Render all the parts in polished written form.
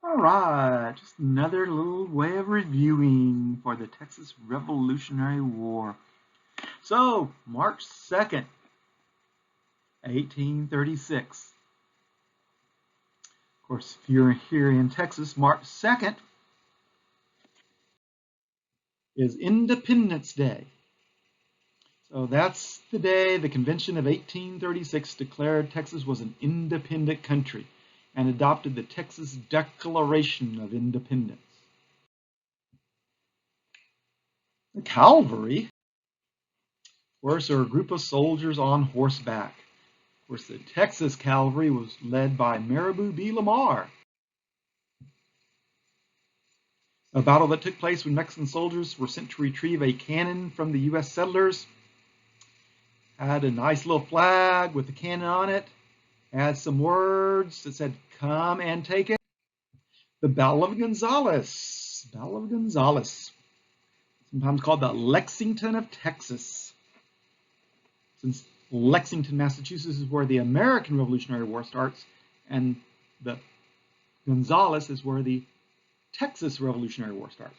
All right, just another little way of reviewing for the Texas Revolutionary War. So, March 2nd, 1836. Of course, if you're here in Texas, March 2nd is Independence Day. So that's the day the Convention of 1836 declared Texas was an independent country and adopted the Texas Declaration of Independence. The cavalry, of course, are a group of soldiers on horseback. Of course, the Texas cavalry was led by Marabou B. Lamar. A battle that took place when Mexican soldiers were sent to retrieve a cannon from the U.S. settlers. Had a nice little flag with the cannon on it. Had some words that said, "Come and take it." The Battle of Gonzales. Battle of Gonzales. Sometimes called the Lexington of Texas. Since Lexington, Massachusetts is where the American Revolutionary War starts, and the Gonzales is where the Texas Revolutionary War starts.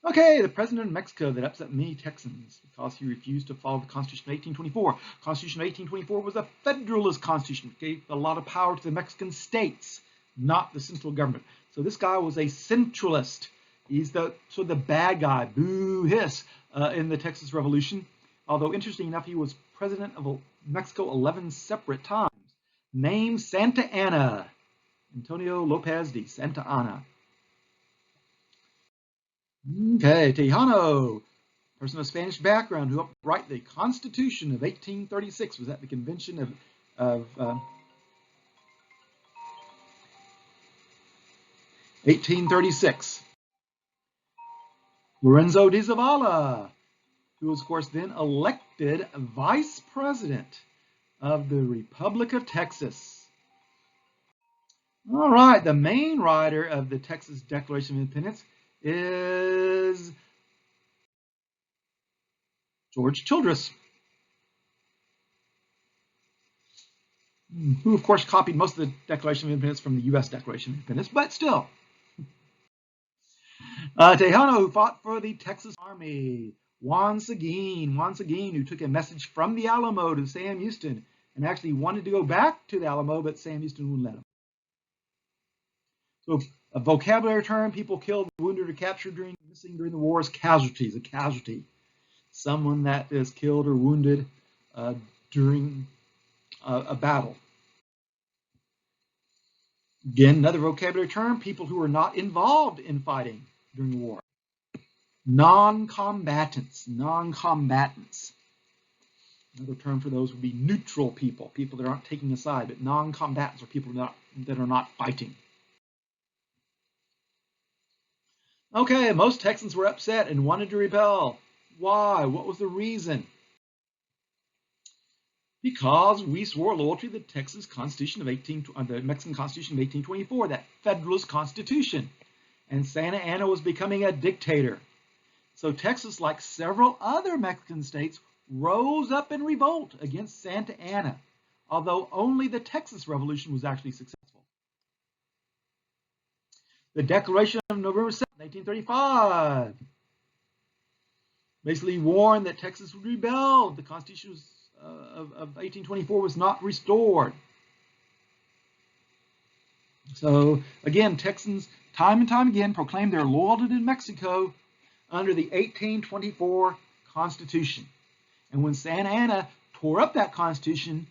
Okay, the president of Mexico that upset many Texans because he refused to follow the Constitution of 1824. Constitution of 1824 was a federalist constitution. It gave a lot of power to the Mexican states, not the central government. So this guy was a centralist. He's the sort of the bad guy, boo hiss, in the Texas Revolution. Although interesting enough, he was president of Mexico 11 separate times. Named Santa Anna, Antonio Lopez de Santa Anna. Okay, Tejano, person of Spanish background who helped write the Constitution of 1836, was at the convention of 1836. Lorenzo de Zavala, who was, of course, then elected vice president of the Republic of Texas. All right, the main writer of the Texas Declaration of Independence is George Childress, who, of course, copied most of the Declaration of Independence from the U.S. Declaration of Independence, but still. Tejano, who fought for the Texas Army. Juan Seguin, who took a message from the Alamo to Sam Houston and actually wanted to go back to the Alamo, but Sam Houston wouldn't let him. So a vocabulary term, people killed, wounded, or captured missing during the war is casualties. A casualty, someone that is killed or wounded during a battle. Again, another vocabulary term, people who are not involved in fighting during the war. Non-combatants. Another term for those would be neutral people, people that aren't taking a side, but non-combatants are people that are not fighting. Okay, most Texans were upset and wanted to rebel. Why? What was the reason? Because we swore loyalty to the Texas Constitution of the Mexican Constitution of 1824, that Federalist Constitution, and Santa Anna was becoming a dictator. So Texas, like several other Mexican states, rose up in revolt against Santa Anna, although only the Texas Revolution was actually successful. The Declaration of November 7, 1835, basically warned that Texas would rebel. The Constitution of 1824 was not restored. So again, Texans time and time again proclaimed their loyalty to Mexico under the 1824 Constitution. And when Santa Anna tore up that Constitution,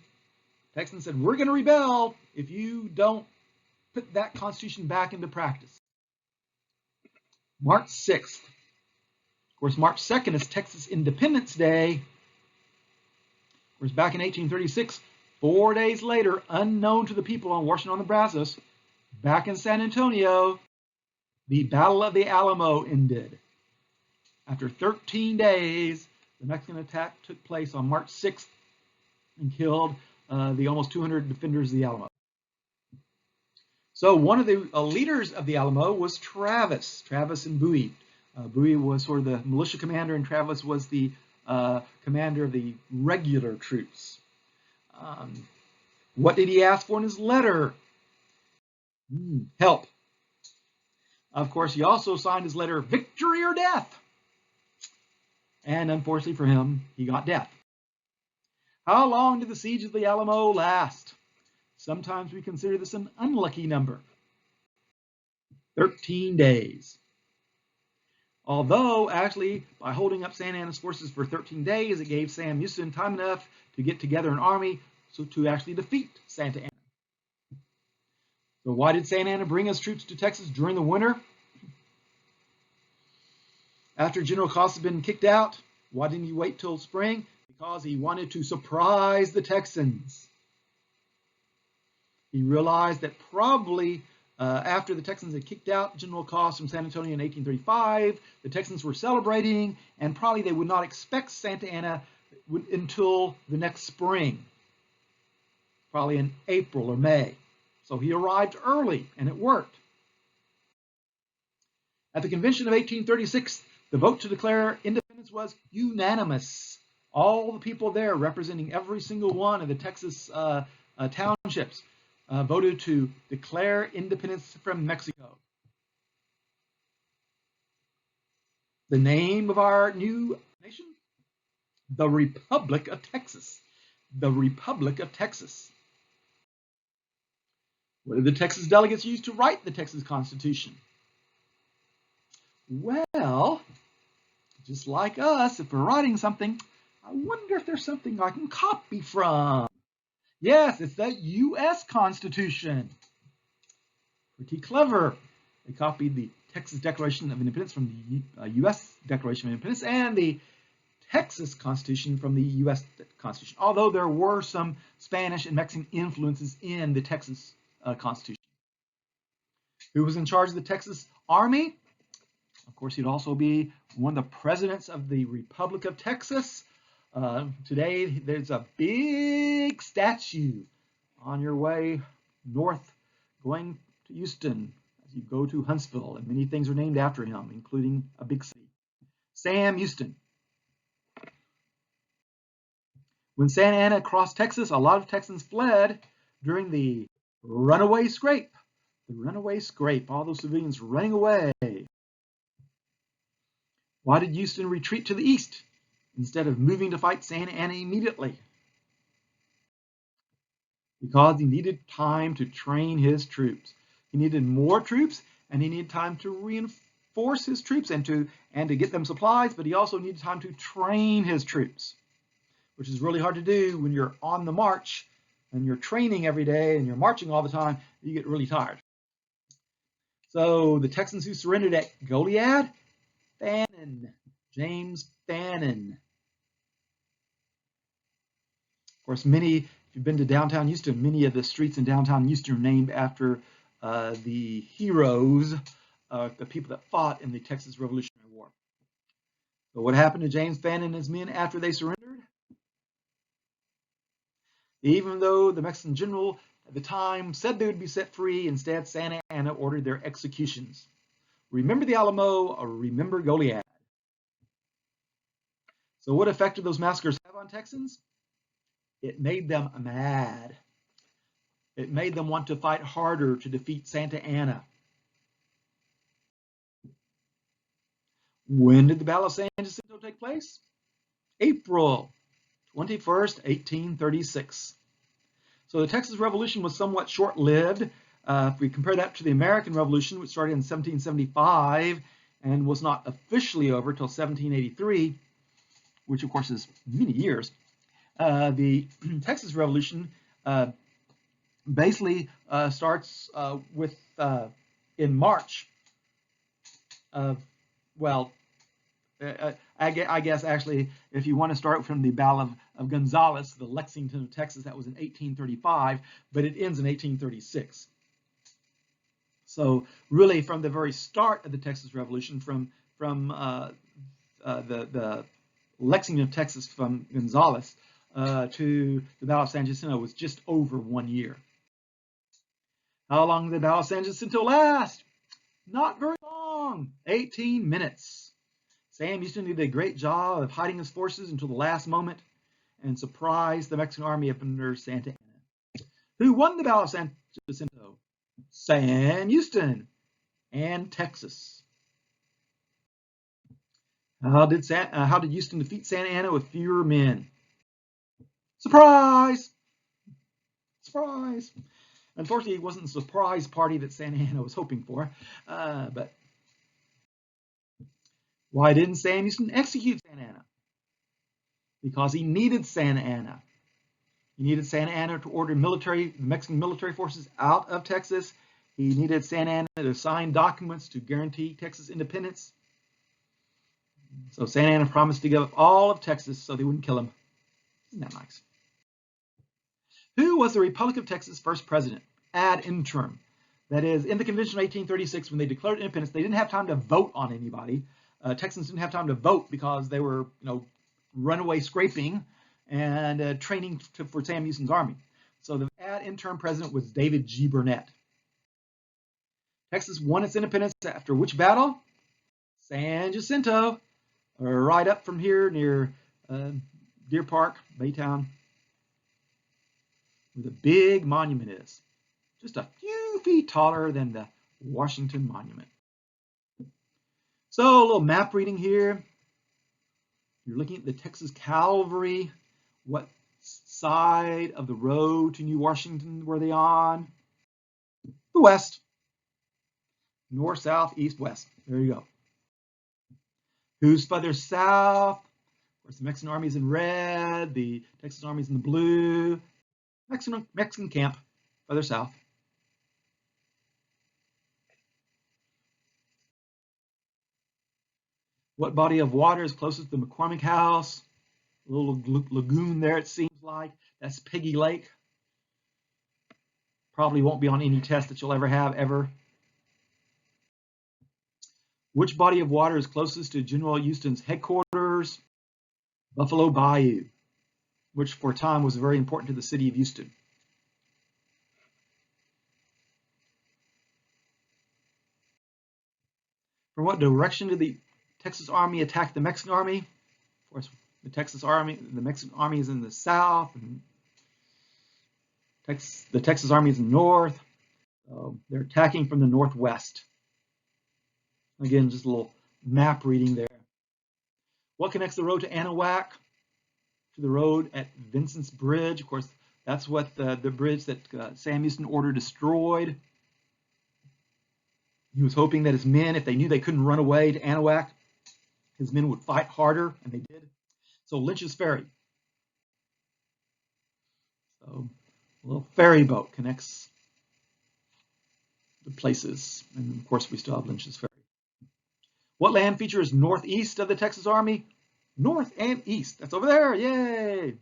Texans said, "We're going to rebel if you don't put that Constitution back into practice." March 6th. Of course, March 2nd is Texas Independence Day. Of course, back in 1836, 4 days later, unknown to the people on Washington on the Brazos, back in San Antonio, the Battle of the Alamo ended. After 13 days, the Mexican attack took place on March 6th and killed the almost 200 defenders of the Alamo. So one of the leaders of the Alamo was Travis and Bowie. Bowie was sort of the militia commander, and Travis was the commander of the regular troops. What did he ask for in his letter? Help. Of course, he also signed his letter, victory or death. And unfortunately for him, he got death. How long did the siege of the Alamo last? Sometimes we consider this an unlucky number. 13 days. Although, actually, by holding up Santa Anna's forces for 13 days, it gave Sam Houston time enough to get together an army to actually defeat Santa Anna. So why did Santa Anna bring his troops to Texas during the winter? After General Cost had been kicked out, why didn't he wait till spring? Because he wanted to surprise the Texans. He realized that probably after the Texans had kicked out General Cost from San Antonio in 1835, the Texans were celebrating, and probably they would not expect Santa Anna until the next spring, probably in April or May. So he arrived early, and it worked. At the convention of 1836, the vote to declare independence was unanimous. All the people there, representing every single one of the Texas townships, voted to declare independence from Mexico. The name of our new nation? The Republic of Texas. The Republic of Texas. What did the Texas delegates use to write the Texas Constitution? Well, just like us, if we're writing something, I wonder if there's something I can copy from. Yes, it's the U.S. Constitution. Pretty clever. They copied the Texas Declaration of Independence from the U.S. Declaration of Independence and the Texas Constitution from the U.S. Constitution, although there were some Spanish and Mexican influences in the Texas Constitution. Who was in charge of the Texas Army? Of course, he'd also be one of the presidents of the Republic of Texas. Today, there's a big statue on your way north going to Houston as you go to Huntsville, and many things are named after him, including a big city. Sam Houston. When Santa Anna crossed Texas, a lot of Texans fled during the runaway scrape. The runaway scrape, all those civilians running away. Why did Houston retreat to the east instead of moving to fight Santa Anna immediately? Because he needed time to train his troops. He needed more troops, and he needed time to reinforce his troops and to get them supplies, but he also needed time to train his troops, which is really hard to do when you're on the march and you're training every day and you're marching all the time. You get really tired. So the Texans who surrendered at Goliad, Fannin, James Fannin. Of course, if you've been to downtown Houston, many of the streets in downtown Houston are named after the heroes, the people that fought in the Texas Revolutionary War. So what happened to James Fannin and his men after they surrendered? Even though the Mexican general at the time said they would be set free, instead Santa Anna ordered their executions. Remember the Alamo, or remember Goliad. So what effect did those massacres have on Texans? It made them mad. It made them want to fight harder to defeat Santa Anna. When did the Battle of San Jacinto take place? April 21st, 1836. So the Texas Revolution was somewhat short-lived. If we compare that to the American Revolution, which started in 1775 and was not officially over until 1783, which of course is many years, the Texas Revolution basically starts with in March. I guess actually, if you want to start from the Battle of Gonzales, the Lexington of Texas, that was in 1835, but it ends in 1836. So really, from the very start of the Texas Revolution, from the Lexington of Texas from Gonzales to the Battle of San Jacinto was just over 1 year. How long did the Battle of San Jacinto last? Not very long, 18 minutes. Sam Houston did a great job of hiding his forces until the last moment and surprised the Mexican army up under Santa Anna. Who won the Battle of San Jacinto? Sam Houston and Texas. How did Houston defeat Santa Anna with fewer men? Surprise! Surprise! Unfortunately, it wasn't the surprise party that Santa Anna was hoping for. But why didn't Sam Houston execute Santa Anna? Because he needed Santa Anna. He needed Santa Anna to order Mexican military forces out of Texas. He needed Santa Anna to sign documents to guarantee Texas independence. So Santa Anna promised to give up all of Texas so they wouldn't kill him. Isn't that nice? Who was the Republic of Texas' first president? Ad interim. That is, in the Convention of 1836, when they declared independence, they didn't have time to vote on anybody. Texans didn't have time to vote because they were, runaway scraping and training for Sam Houston's army. So the ad interim president was David G. Burnett. Texas won its independence after which battle? San Jacinto, right up from here near Deer Park, Baytown, where the big monument is. Just a few feet taller than the Washington Monument. So a little map reading here. You're looking at the Texas Cavalry. What side of the road to New Washington were they on? The west. North, south, east, west. There you go. Who's further south? Of course, the Mexican army is in red. The Texas army is in the blue. Mexican camp further south. What body of water is closest to the McCormick House? A little lagoon there, it seems like. That's Piggy Lake. Probably won't be on any test that you'll ever have, ever. Which body of water is closest to General Houston's headquarters? Buffalo Bayou, which for a time was very important to the city of Houston. From what direction did the Texas Army attack the Mexican Army? Of course, the Mexican Army is in the south, and the Texas Army is in the north. So they're attacking from the northwest. Again, just a little map reading there. What connects the road to Anahuac to the road at Vincent's Bridge? Of course, that's what the bridge that Sam Houston ordered destroyed. He was hoping that his men, if they knew they couldn't run away to Anahuac, his men would fight harder, and they did. So Lynch's Ferry. So a little ferry boat connects the places. And of course, we still have Lynch's Ferry. What land feature is northeast of the Texas Army? North and east. That's over there. Yay!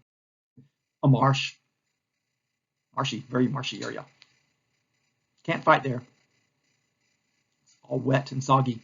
A marsh. Marshy, very marshy area. Can't fight there. It's all wet and soggy.